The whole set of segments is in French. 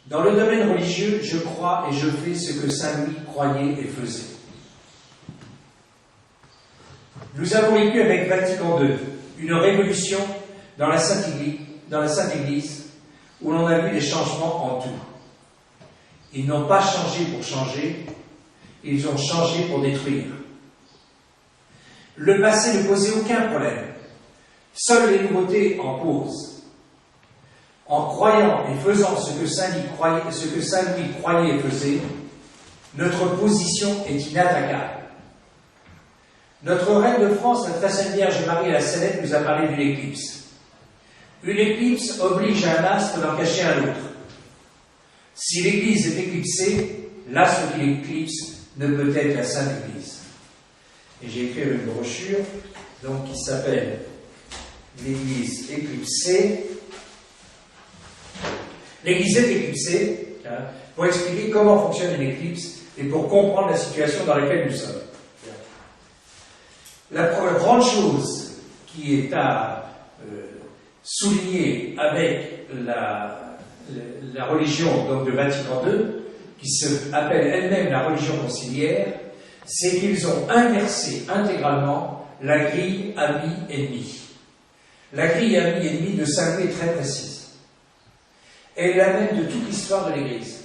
Dans le domaine religieux, je crois et je fais ce que Saint Louis croyait et faisait. Nous avons vécu avec Vatican II une révolution dans la Sainte Église, où l'on a vu des changements en tout. Ils n'ont pas changé pour changer, ils ont changé pour détruire. Le passé ne posait aucun problème. Seules les nouveautés en posent. En croyant et faisant ce que Saint Louis croyait et faisait, notre position est inattaquable. Notre reine de France, la très sainte Vierge Marie à la Salette, nous a parlé d'une éclipse. Une éclipse oblige un astre d'en cacher un autre. Si l'Église est éclipsée, l'astre qui l'éclipse ne peut être la Sainte Église. Et j'ai écrit une brochure donc, qui s'appelle L'Église éclipsée. L'Église est éclipsée, pour expliquer comment fonctionne une éclipse et pour comprendre la situation dans laquelle nous sommes. La grande chose qui est à souligner avec la religion donc, de Vatican II, qui s'appelle elle-même la religion conciliaire, c'est qu'ils ont inversé intégralement la grille ami-ennemi. La grille ami-ennemi de Saint Louis est très précise. Elle est la même de toute l'histoire de l'Église.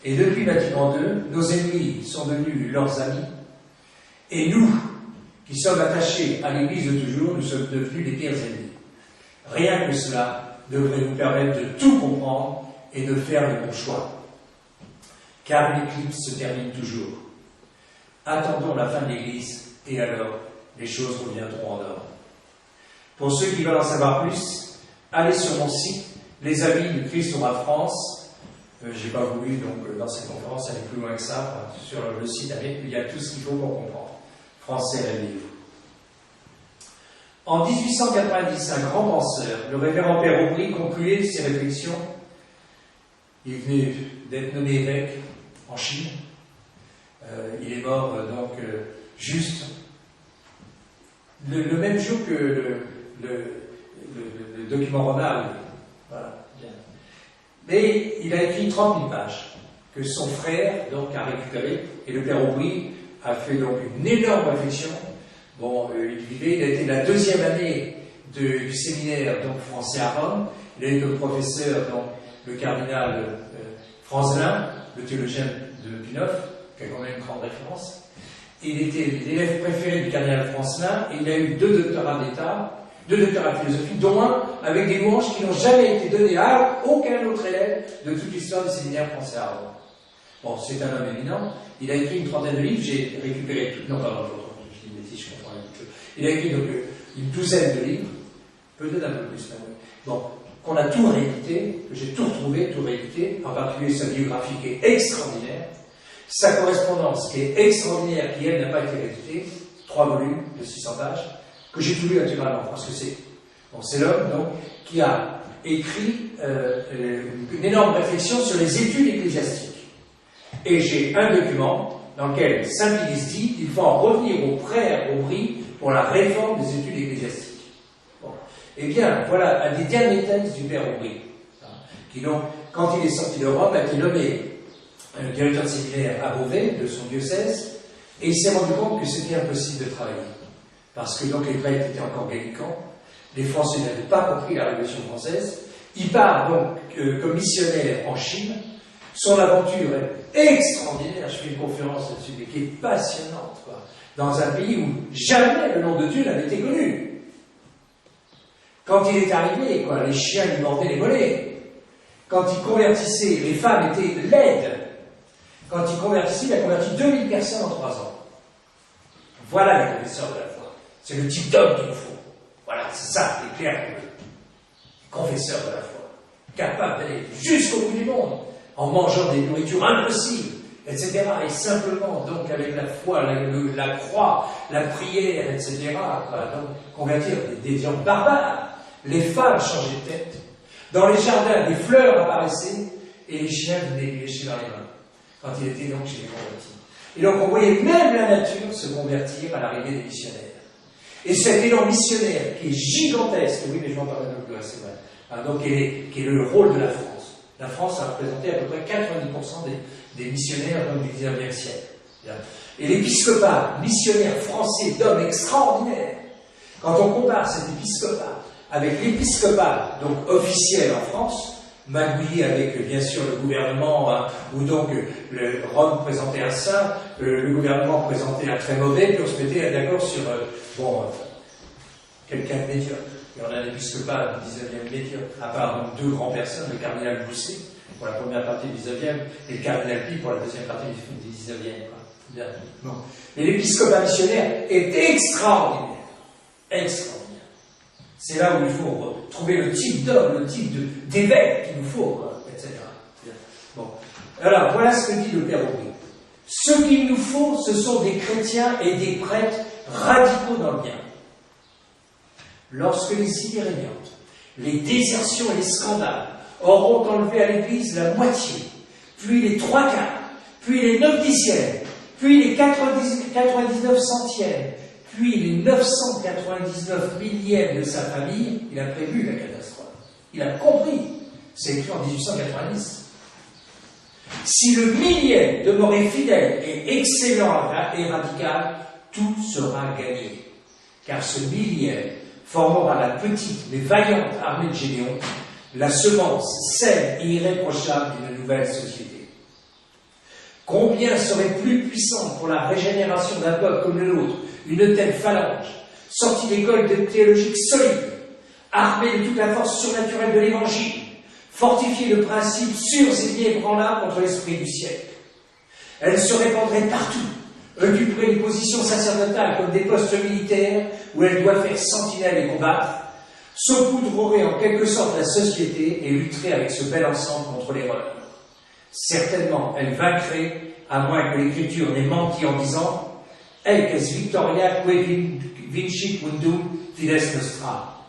Et depuis Vatican II, nos ennemis sont devenus leurs amis, et nous, qui sommes attachés à l'Église de toujours, nous sommes devenus les pires ennemis. Rien que cela devrait nous permettre de tout comprendre et de faire le bon choix. Car l'éclipse se termine toujours. Attendons la fin de l'Église, et alors les choses reviendront en ordre. Pour ceux qui veulent en savoir plus, allez sur mon site, Les Amis du Christ aura France. J'ai pas voulu, donc, dans cette conférence, aller plus loin que ça. Enfin, sur le site, il y a tout ce qu'il faut pour comprendre. Français et livre. En 1890, un grand penseur, le révérend Père Aubry, concluait ses réflexions. Il venait d'être nommé évêque en Chine. Il est mort donc juste le même jour que le document romain. Voilà, bien. Mais il a écrit 30 000 pages que son frère donc a récupéré, et le Père Aubry a fait donc une énorme réflexion. Bon, il a été la deuxième année du séminaire donc, français à Rome. Il a eu comme professeur donc, le cardinal Franzelin, le théologien de Pie IX, qui a quand même une grande référence. Il était l'élève préféré du cardinal Franzelin, et il a eu 2 doctorats d'État, 2 doctorats de philosophie, dont un avec des louanges qui n'ont jamais été données à aucun autre élève de toute l'histoire du séminaire français à Rome. Bon, c'est un homme éminent. Il a écrit une 30aine de livres, j'ai récupéré tout. Non, pardon, je dis bêtise, je comprends quelque chose. Il a écrit donc une 12aine de livres, peut-être un peu plus, même. Bon, qu'on a tout réédité, que j'ai tout retrouvé, tout réédité, en particulier sa biographie qui est extraordinaire, sa correspondance qui est extraordinaire, qui elle n'a pas été rééditée, 3 volumes de 600 pages, que j'ai tout lu intégralement, parce que c'est l'homme donc qui a écrit une énorme réflexion sur les études ecclésiastiques. Et j'ai un document dans lequel Saint Pie X dit qu'il faut en revenir au frère Aubry pour la réforme des études ecclésiastiques. Bon. Eh bien, voilà un des derniers textes du Père Aubry, qui donc, quand il est sorti de Rome, a été nommé directeur de séminaire à Beauvais, de son diocèse, et il s'est rendu compte que c'était impossible de travailler. Parce que donc les prêtres étaient encore gallicans, les Français n'avaient pas compris la Révolution française. Il part donc comme missionnaire en Chine. Son aventure est extraordinaire, je fais une conférence là-dessus, mais qui est passionnante, quoi. Dans un pays où jamais le nom de Dieu n'avait été connu. Quand il est arrivé, quoi, les chiens lui mordaient les mollets. Quand il convertissait, les femmes étaient laides. Quand il convertissait, il a converti 2000 personnes en 3 ans. Voilà les confesseurs de la foi. C'est le type d'homme qu'il nous faut. Voilà, c'est ça, les clercs qu'on veut. Les confesseurs de la foi. Capables d'aller jusqu'au bout du monde, en mangeant des nourritures impossibles, etc. Et simplement, donc, avec la foi, la croix, la prière, etc., donc, convertir des gens barbares. Les femmes changeaient de tête. Dans les jardins, des fleurs apparaissaient, et les chiens venaient lui lécher dans les mains, quand il était donc chez les convertis. Et donc, on voyait même la nature se convertir à l'arrivée des missionnaires. Et cet élan missionnaire, qui est gigantesque, oui, mais je vais en parler un peu plus, c'est vrai, hein, donc, qui est le rôle de la France. La France a représenté à peu près 90% des missionnaires du XIXe siècle. Et l'épiscopat missionnaire français d'hommes extraordinaires, quand on compare cet épiscopat avec l'épiscopat donc officiel en France, magouillé avec bien sûr le gouvernement, hein, où donc Rome présentait un saint, le gouvernement présentait un très mauvais, puis on se mettait d'accord sur quelqu'un de médiocre. Et on a un épiscopat du 19e médiocre, à part donc deux grandes personnes, le cardinal Bousset pour la première partie du 19e et le cardinal Pie pour la deuxième partie du 19e. Bon. Et l'épiscopat missionnaire est extraordinaire. Extraordinaire. C'est là où il faut trouver le type d'homme, le type d'évêque qu'il nous faut, etc. Bon. Alors, voilà ce que dit le Père Aubry. Ce qu'il nous faut, ce sont des chrétiens et des prêtres radicaux dans le bien. Lorsque les idées régnantes, les désertions et les scandales auront enlevé à l'Église la moitié, puis les 3/4, puis les 9 dixièmes, puis les 99 centièmes, puis les 999 millièmes de sa famille, il a prévu la catastrophe. Il a compris. C'est écrit en 1890. Si le millième demeurait fidèle et excellent et radical, tout sera gagné. Car ce millième formera la petite mais vaillante armée de Gédéon, la semence saine et irréprochable d'une nouvelle société. Combien serait plus puissante pour la régénération d'un peuple comme le nôtre une telle phalange, sortie d'écoles théologiques solides, armée de toute la force surnaturelle de l'Évangile, fortifiée de principes sûrs et inébranlables contre l'esprit du siècle. Elle se répandrait partout, occuperait une position sacerdotale comme des postes militaires où elle doit faire sentinelle et combattre, saupoudrerait en quelque sorte la société et lutterait avec ce bel ensemble contre l'erreur. Certainement, elle vaincrait, à moins que l'Écriture n'ait menti en disant « Ecce victoria que vincit mundum fides nostra ».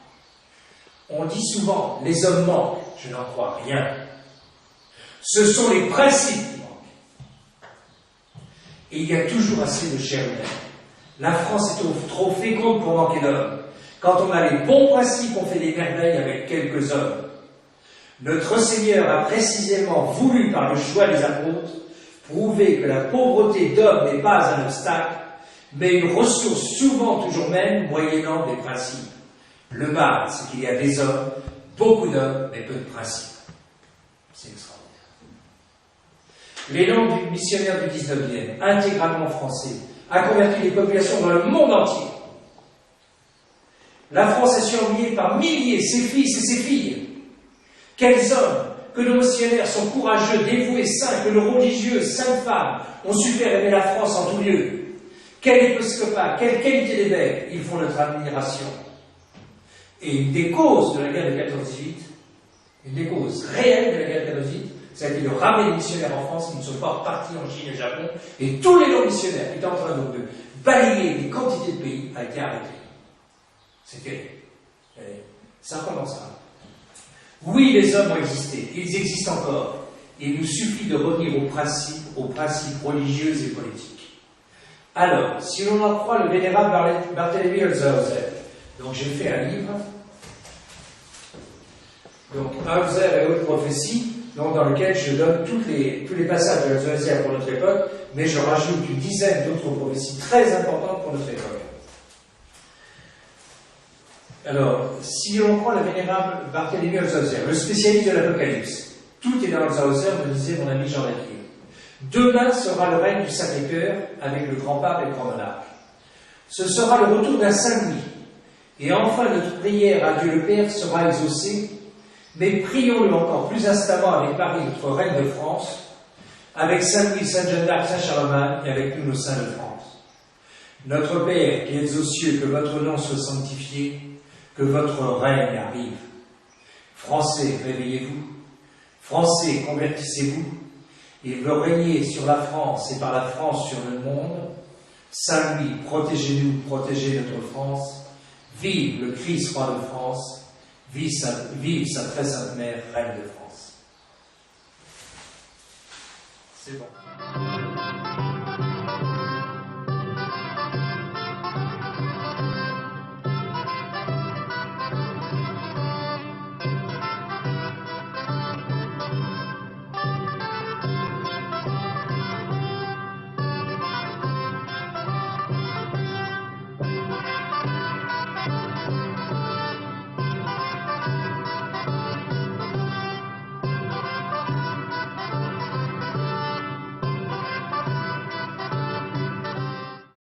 On dit souvent « les hommes manquent », je n'en crois rien. Ce sont les principes qui manquent. Et il y a toujours assez de chair humaine. La France est trop féconde pour manquer d'hommes. Quand on a les bons principes, on fait des merveilles avec quelques hommes. Notre Seigneur a précisément voulu, par le choix des apôtres, prouver que la pauvreté d'hommes n'est pas un obstacle, mais une ressource souvent toujours même, moyennant des principes. Le mal, c'est qu'il y a des hommes, beaucoup d'hommes, mais peu de principes. C'est extraordinaire. L'élan du missionnaire du 19e, intégralement français, a converti les populations dans le monde entier. La France est surveillée par milliers, ses fils et ses filles. Quels hommes, que nos missionnaires sont courageux, dévoués, saints, que nos religieuses, saintes femmes ont su faire aimer la France en tout lieu. Quel épiscopat, quelle qualité d'évêque, ils font notre admiration. Et une des causes de la guerre de 14-18, une des causes réelles de la guerre de 14-18, ça a été de ramener les missionnaires en France qui ne sont pas repartis en Chine et au Japon, et tous les non-missionnaires qui étaient en train donc de balayer des quantités de pays a été arrêté. C'était simplement ça. Oui, les hommes ont existé, ils existent encore. Il nous suffit de revenir aux principes religieux et politiques. Alors, si l'on en croit le vénérable Barthélemy Holzhauser, donc j'ai fait un livre, donc Holzer et haute prophétie, donc dans lequel je donne tous les passages de Holzhauser pour notre époque, mais je rajoute une dizaine d'autres prophéties très importantes pour notre époque. Alors, si l'on croit le vénérable Barthélemy Holzhauser, le spécialiste de l'Apocalypse, tout est dans Holzhauser, me disait mon ami Jean Lathier. Demain sera le règne du Sacré-Cœur avec le grand pape et le grand monarque. Ce sera le retour d'un Saint-Louis. Et enfin, notre prière à Dieu le Père sera exaucée, mais prions-le encore plus instamment avec Marie, notre reine de France, avec Saint-Louis, Sainte-Jeanne d'Arc, Saint-Charlemagne et avec tous nos saints de France. Notre Père qui êtes aux cieux, que votre nom soit sanctifié, que votre règne arrive. Français, réveillez-vous. Français, convertissez-vous. Il veut régner sur la France et par la France sur le monde. Saint-Louis, protégez-nous, protégez notre France. Vive le Christ, roi de France. Vive sa très sainte mère, reine de France. C'est bon.